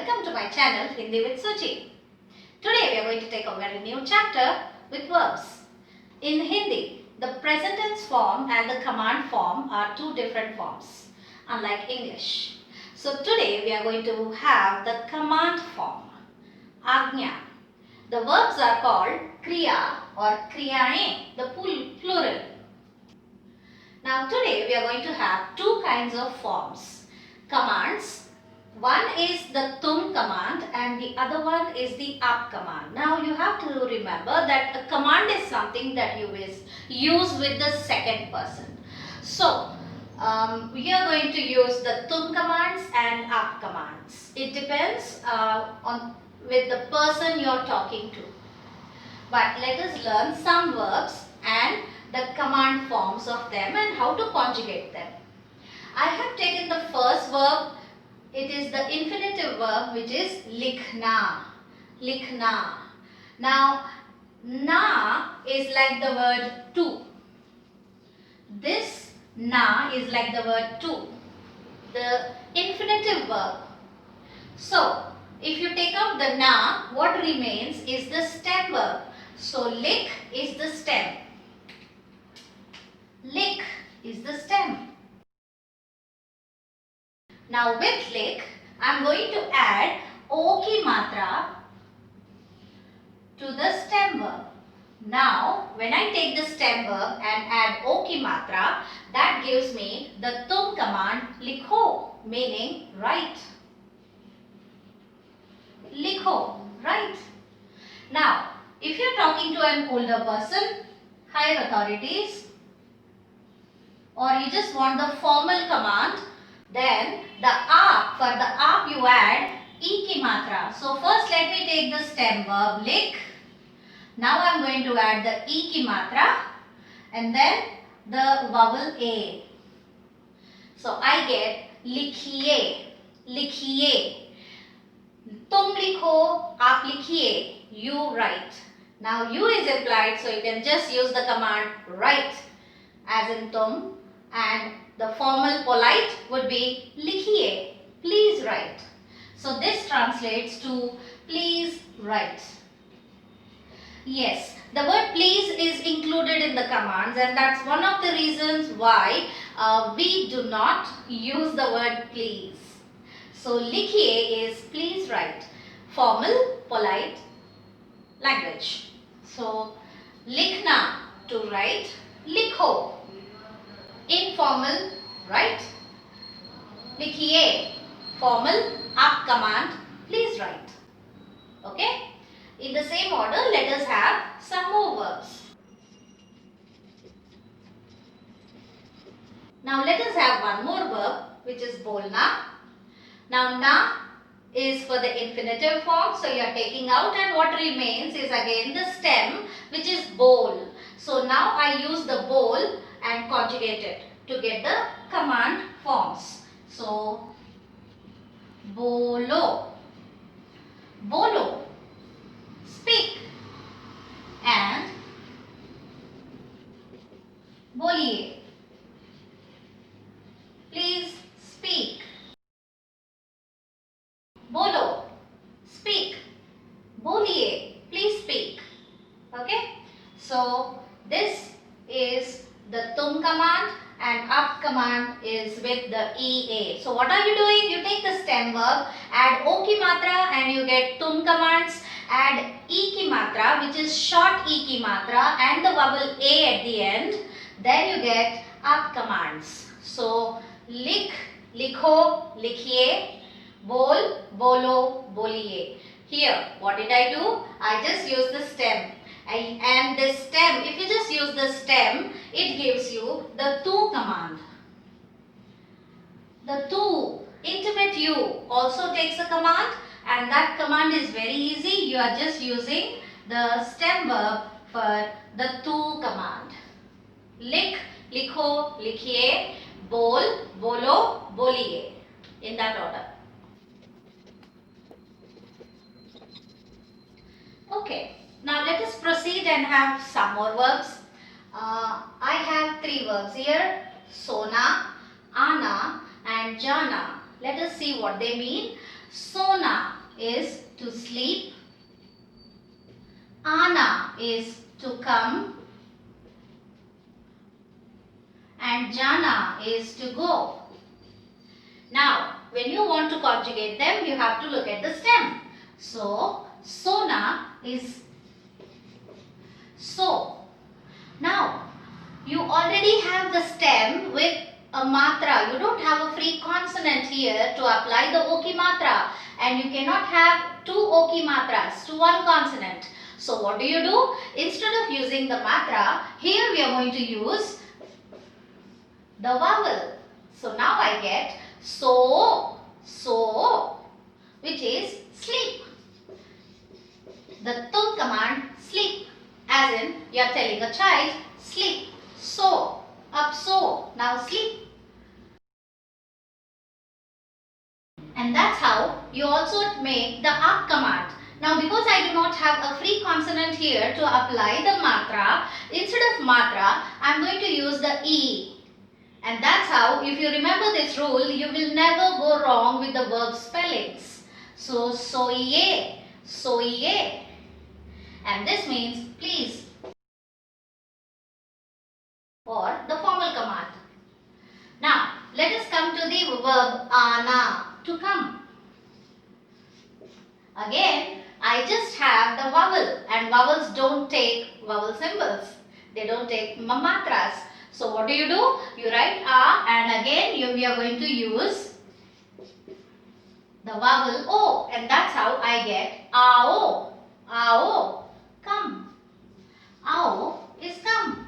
welcome to my channel Hindi with Suchi. Today we are going to take a very new chapter with verbs. In Hindi, the present tense form and the command form are two different forms, unlike English. So today we are going to have the command form, Agnya. The verbs are called Kriya or Kriyaye, the plural. Now today we are going to have two kinds of forms, commands. One is the tum command and the other one is the aap command. Now you have to remember that a command is something that you use with the second person. So we are going to use the tum commands and aap commands. It depends on with the person you are talking to. But let us learn some verbs and the command forms of them and how to conjugate them. I have taken the first verb. It is the infinitive verb which is likhna. Likhna. Now, na is like the word to. This na is like the word to. The infinitive verb. So, if you take out the na, what remains is the stem verb. So, lik is the stem. Lik is the stem. Now with lik, I am going to add o ki matra to the stem verb. Now when I take the stem verb and add o ki matra, that gives me the tum command likho, meaning write. Likho, write. Now if you are talking to an older person, higher authorities, or you just want the formal command, then the aap, for the aap you add e ki matra. So first let me take the stem verb lik. Now I am going to add the e ki matra and then the vowel a. So I get likhiye, likhiye. Tum likho, aap likhiye, you write. Now you is implied, so you can just use the command write as in tum, and the formal polite would be likhiye, please write. So this translates to please write. Yes, the word please is included in the commands, and that's one of the reasons why we do not use the word please. So likhiye is please write, formal, polite language. So likhna, to write, likho, informal, right? Likhiye, formal, aap command, please write. Okay? In the same order, let us have some more verbs. Now let us have one more verb, which is bolna. Now na is for the infinitive form, so you are taking out, and what remains is again the stem, which is bol. So now I use the bol and conjugate it to get the command forms. So, bolo, bolo, speak, and boliye, please speak. Bolo, speak, boliye, please speak. Okay, so this is the tum command and aap command is with the ea. So what are you doing? You take the stem verb, add o ki matra and you get tum commands, add e ki matra, which is short e ki matra, and the vowel a at the end, then you get aap commands. So lik, likho, likhiye, bol, bolo, boliye. Here what did I do? I just used the stem. And this stem, if you just use the stem, it gives you the tu command. The tu, intimate you, also takes a command, and that command is very easy. You are just using the stem verb for the tu command. Lik, likho, likhiye, bol, bolo, boliye, in that order. Okay. Now let us proceed and have some more verbs. I have three verbs here, sona, ana and jana. Let us see what they mean. Sona is to sleep. Ana is to come. And jana is to go. Now, when you want to conjugate them, you have to look at the stem. So, sona is so. Now, you already have the stem with a matra. You don't have a free consonant here to apply the oki matra. And you cannot have two oki matras to one consonant. So, what do? Instead of using the matra, here we are going to use the vowel. So, now I get so, which is sleep. The tum command, sleep. As in, you are telling a child, sleep. So, up so, now sleep. And that's how you also make the up command. Now, because I do not have a free consonant here to apply the matra, instead of matra, I am going to use the E. And that's how, if you remember this rule, you will never go wrong with the verb spellings. So, soiye, soiye. And this means please, or the formal command. Now, let us come to the verb ana, to come. Again, I just have the vowel, and vowels don't take vowel symbols. They don't take matras. So, what do? You write a, and again we are going to use the vowel o, and that's how I get ao, ao, come. Ao is come.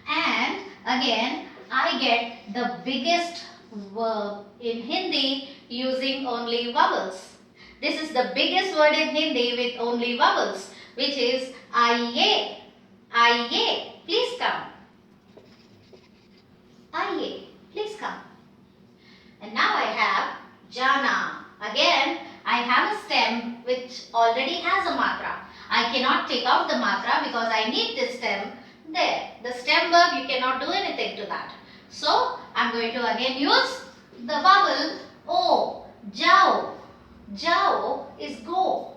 And again, I get the biggest verb in Hindi using only vowels. This is the biggest word in Hindi with only vowels, which is aiye, aiye, please come. Aiye, please come. And now I have jana. Again, I have a stem which already has a matra. I cannot take out the matra because I need this stem there. The stem verb, you cannot do anything to that. So, I am going to again use the vowel o. Jao. Jao is go.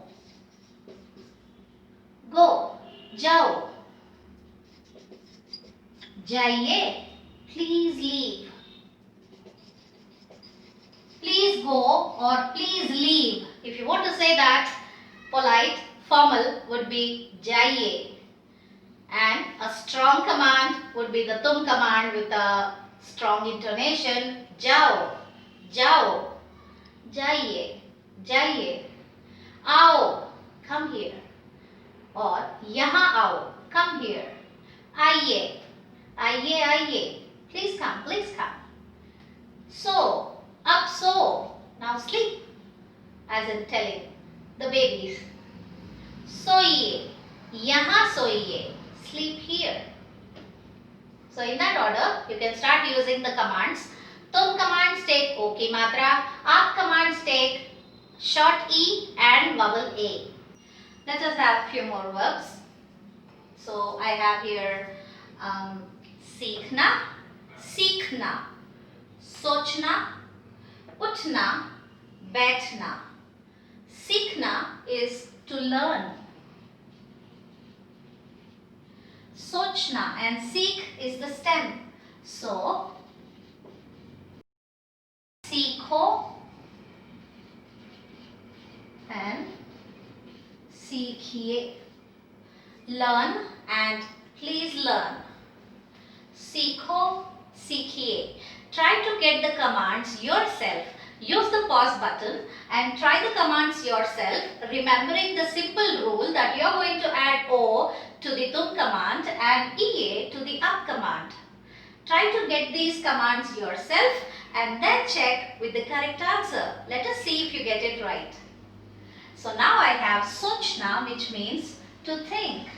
Go. Jao. Jaiye. Please leave. Please go or please leave. If you want to say that, polite, formal would be jaiye. And a strong command would be the tum command with a strong intonation. Jao. Jao. Jaiye. Jaiye. Aao. Come here. Or yahan aao. Come here. Aiye. Aiye, aiye. Please come, please come. So, up so. Now sleep. As in telling the babies. Soiye. Yahan soiye. Sleep here. So, in that order, you can start using the commands. Tum commands take oki matra. Aap commands take short e and vowel a. Let us have a few more verbs. So, I have here सीखना, सीखना, सोचना, उठना, बैठना. सीखना is to learn. Sochna and seek is the stem. So, सीखो and सीखिए. Learn and please learn. सीखो, सीखिए. Try to get the commands yourself. Use the pause button and try the commands yourself, remembering the simple rule that you are going to add O to the tum command and EA to the up command. Try to get these commands yourself and then check with the correct answer. Let us see if you get it right. So now I have sochna, which means to think.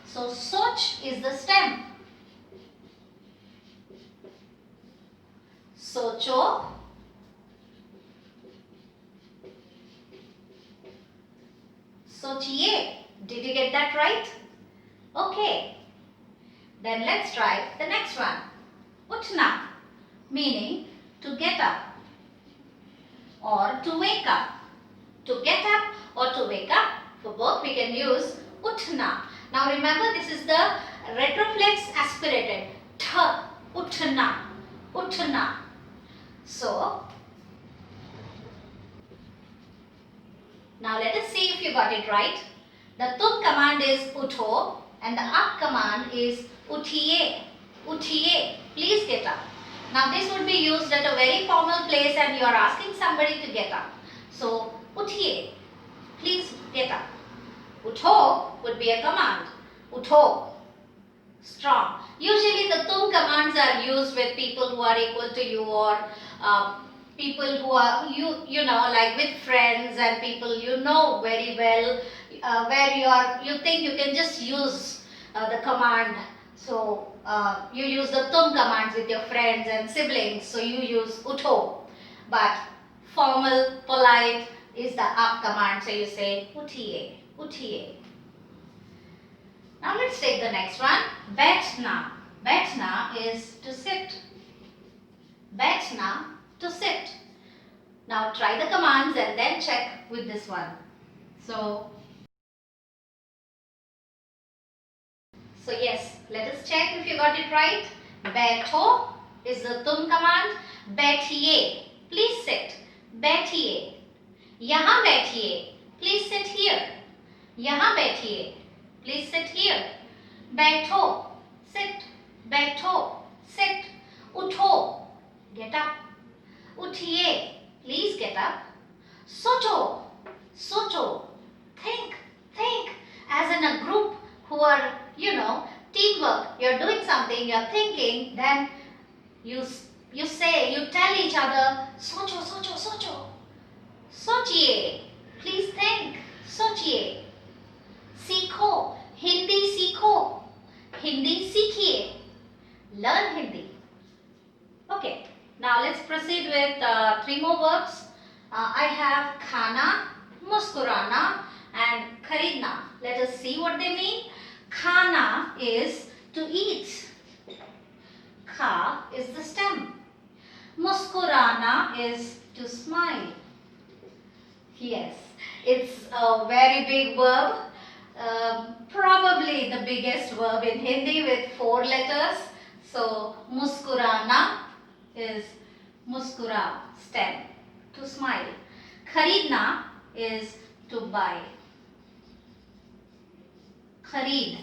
So soch is the stem. Socho, sochiye. Did you get that right? Okay. Then let's try the next one. Utna, meaning to get up. or to wake up. To get up or to wake up. For both we can use uthna. Now remember, this is the retroflex aspirated. Th, uthna, uthna. So, now let us see if you got it right. The tum command is utho and the up command is uthiye. Uthiye, please get up. Now this would be used at a very formal place and you are asking somebody to get up. So, uthiye, please get up. Utho would be a command. Utho, strong. Usually the tum commands are used with people who are equal to you, or people who are you know, like with friends and people you know very well, where you think you can just use the command. So you use the tum commands with your friends and siblings, so you use utho. But formal, polite is the up command, so you say uthiye, uthiye. Now let's take the next one. Baithna. Baithna is to sit. Baithna, to sit. Now try the commands and then check with this one. So yes, let us check if you got it right. Baitho is the tum command. Baithiye, please sit. Baithiye. Yahan baithiye, please sit here. Yahan baithiye, please sit here. Baitho, sit. Baitho, sit. Utho, get up. Uthiye, please get up. Socho, socho, think, think. As in a group who are, you know, teamwork, you're doing something, you're thinking, then you say, you tell each other, socho, socho, socho. Sochiye, please think. Sochiye. Sikho, Hindi sikho. Hindi sikhiye. Learn Hindi. Okay, now let's proceed with 3 more verbs. I have khana, muskurana and kharidna. Let us see what they mean. Khana is to eat. Kha is the stem. Muskurana is to smile. Yes, it's a very big verb. Probably the biggest verb in Hindi with 4 letters. So, muskurana is muskura, stem, to smile. Kharidna is to buy. Kharid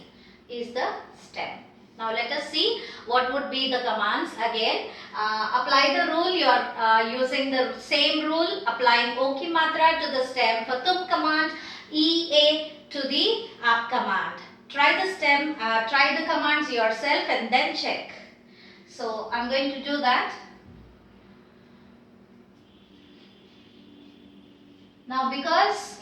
is the stem. Now let us see what would be the commands again. Apply the rule. You are using the same rule, applying O ki matra to the stem for tum command, E-A to the up command. Try the stem, try the commands yourself and then check. So I'm going to do that. Now because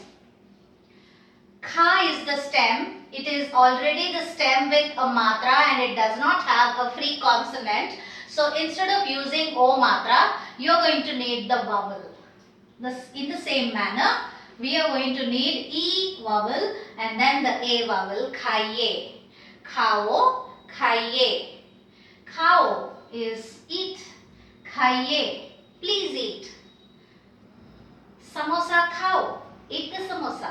Kha is the stem, it is already the stem with a matra and it does not have a free consonant. So instead of using O matra, you are going to need the vowel. In the same manner, we are going to need E vowel and then the A vowel, khaiye. Khao, khaiye. Khao is eat. Khaiye, please eat. Samosa khao, eat the samosa.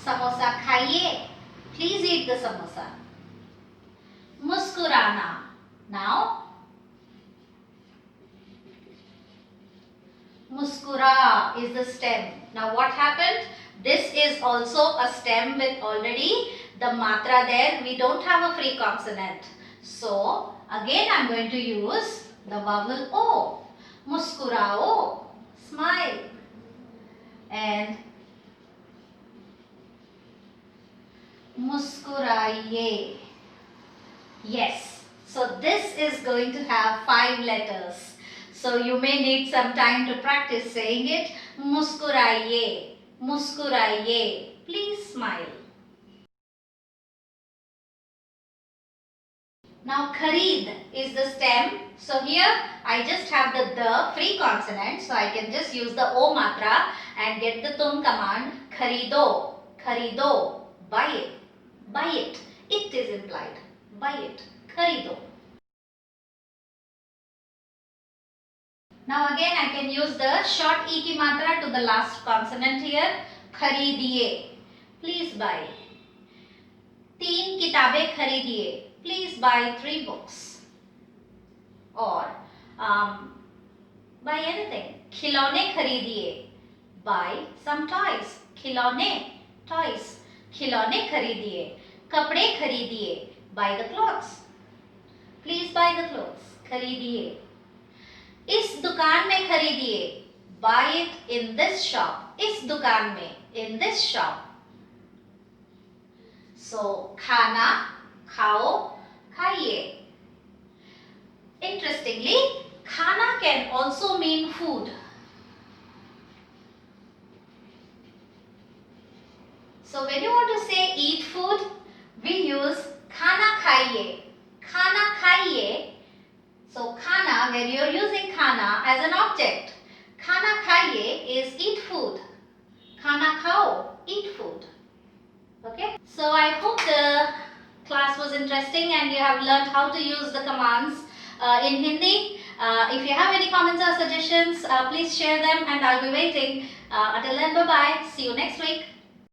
Samosa khaiye, please eat the samosa. Muskurana. Now, muskura is the stem. Now what happened? This is also a stem with already the matra there. We don't have a free consonant. So, again I am going to use the vowel O. Muskurao, smile. And muskuraiye. Yes. So this is going to have 5 letters. So you may need some time to practice saying it. Muskuraiye. Muskuraiye. Please smile. Now kharid is the stem. So here I just have the free consonant. So I can just use the O matra and get the tum command. Kharido. Kharido. Buy it. Buy it. It is implied. Buy it. Kharido. Now again I can use the short E की मात्रा to the last consonant here. खरीदिए, please buy. 3 किताबें खरीदिए, please buy 3 books. Or buy anything. खिलौने खरीदिए, buy some toys. खिलौने, toys. खिलौने खरीदिए. कपड़े खरीदिए, buy the clothes. Please buy the clothes. खरीदिए. इस दुकान में खरीदिए, buy it in this shop. इस दुकान में, in this shop. So खाना, खाओ, खाइए. Interestingly, khana can also mean food. So when you want to say eat food, we use khana khaiye. Khana khaiye. So khana, where you are using khana as an object. Khana khaiye is eat food. Khana khao, eat food. Okay. So I hope the class was interesting and you have learned how to use the commands in Hindi. If you have any comments or suggestions, please share them and I'll be waiting. Until then, bye-bye. See you next week.